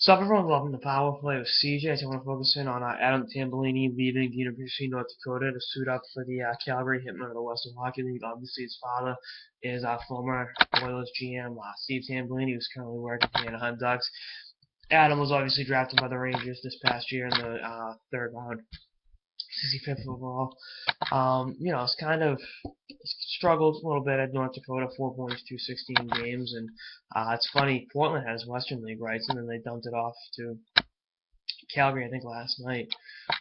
So everyone loving the power play with CJ. I want to focus in on Adam Tambellini leaving the University of North Dakota to suit up for the Calgary Hitmen of the Western Hockey League. Obviously, his father is former Oilers GM Steve Tambellini, who's currently working for the Anaheim Ducks. Adam was obviously drafted by the Rangers this past year in the third round, 65th overall. It's kind of struggled a little bit at North Dakota, 4 points through 16 games, and it's funny. Portland has Western League rights, and then they dumped it off to Calgary, I think, last night.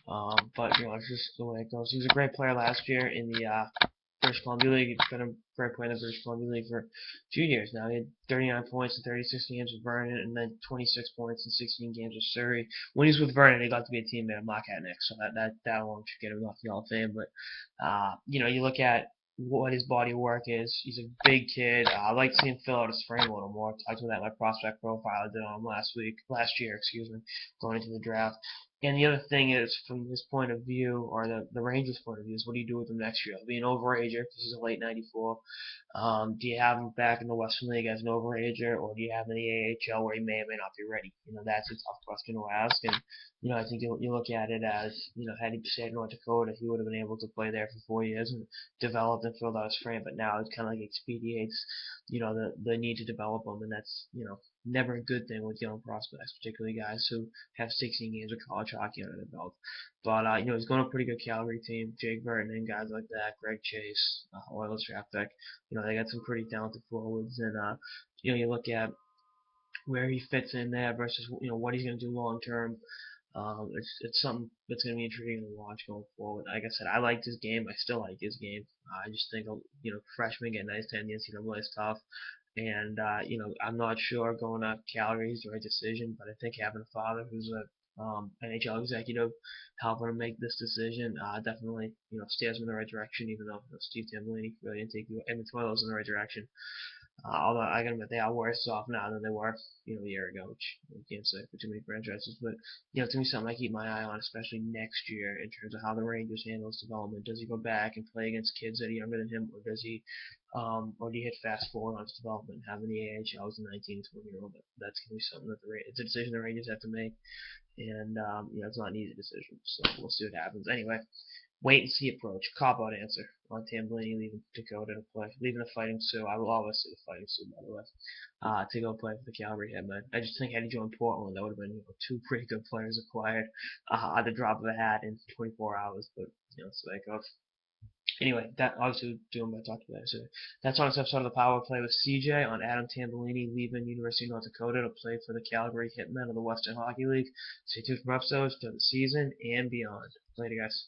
But it's just the way it goes. He was a great player last year in the British Columbia League. He's been a great player in the British Columbia League for 2 years now. He had 39 points in 36 games with Vernon, and then 26 points in 16 games with Surrey. When he was with Vernon, he got to be a teammate of Mark Hatnick, so that alone should get him off the Hall of Fame. But you look at what his body of work is. He's a big kid. I like seeing him fill out his frame a little more. I talked about that in my prospect profile I did on him last year, going into the draft. And the other thing is, from his point of view, or the Rangers' point of view, is what do you do with him next year? He'll be an overager because he's a late '94. Do you have him back in the Western League as an overager, or do you have him in the AHL where he may or may not be ready? That's a tough question to ask. And I think you look at it as, had he stayed in North Dakota, he would have been able to play there for 4 years and developed and filled out his frame. But now it kind of like expedites, the need to develop them, and that's, never a good thing with young prospects, particularly guys who have 16 games of college hockey under their belt. But he's going to a pretty good Calgary team. Jake Burton and guys like that, Greg Chase, Oilers draft pick. They got some pretty talented forwards, and you look at where he fits in there versus what he's going to do long term. It's something that's going to be intriguing to watch going forward. Like I said, I liked his game. I still like his game. I just think freshmen getting nice time in the NCAA is tough. And I'm not sure going to Calgary is the right decision, but I think having a father who's a NHL executive helping him make this decision definitely steers him in the right direction. Even though Steve Tambellini really didn't take the Edmonton Oilers in the right direction. Although I gotta admit they are worse off now than they were, a year ago, which you can't say for too many franchises. But it's gonna be something I keep my eye on, especially next year in terms of how the Rangers handle his development. Does he go back and play against kids that are younger than him, or does he, or do you hit fast forward on his development, having the AHL as a 19, 20-year-old? That's gonna be something that it's a decision the Rangers have to make, and it's not an easy decision. So we'll see what happens. Anyway, wait and see approach. Cop out answer on Tambellini leaving Dakota to play, leaving the Fighting Sioux. I will always say the Fighting Sioux, by the way, to go play for the Calgary Hitmen. I just think had he joined Portland, that would have been two pretty good players acquired at the drop of a hat in 24 hours. But so that goes. Anyway, that obviously doing what I talked about. So that's on this episode of the Power Play with CJ on Adam Tambellini leaving University of North Dakota to play for the Calgary Hitmen of the Western Hockey League. Stay tuned for episodes throughout the season and beyond. Later, guys.